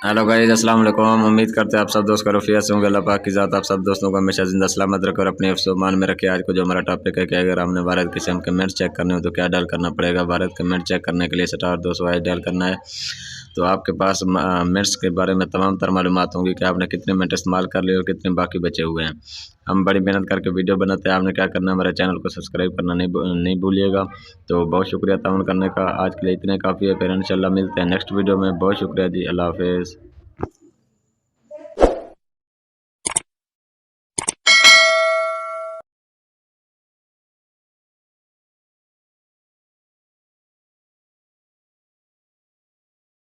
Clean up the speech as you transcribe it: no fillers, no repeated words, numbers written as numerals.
Hello guys, अस्सलाम वालेकुम। उम्मीद करते हैं आप सब दोस्त खैरियत से होंगे। अल्लाह पाक की ज़ात आप सब दोस्तों को हमेशा जिंदा सलामत रखे और अपने अफ़सोमान में रखे। आज को जो हमारा टॉपिक है कि अगर हमने भारत के सिम के मिनट चेक करने हो तो क्या डायल करना पड़ेगा। भारत के मिनट चेक करने के लिए *200 डायल करना है तो आपके पास मिनट्स के बारे में तमाम तर मालूमात होंगी कि आपने कितने मिनट इस्तेमाल कर लिए और कितने बाकी बचे हुए हैं। हम बड़ी मेहनत करके वीडियो बनाते हैं। आपने क्या करना है, हमारे चैनल को सब्सक्राइब करना नहीं भूलिएगा। तो बहुत शुक्रिया ताउन करने का। आज के लिए इतने काफ़ी है, फिर इंशाल्लाह मिलते हैं नेक्स्ट वीडियो में। बहुत शुक्रिया जी, अल्लाह हाफिज़।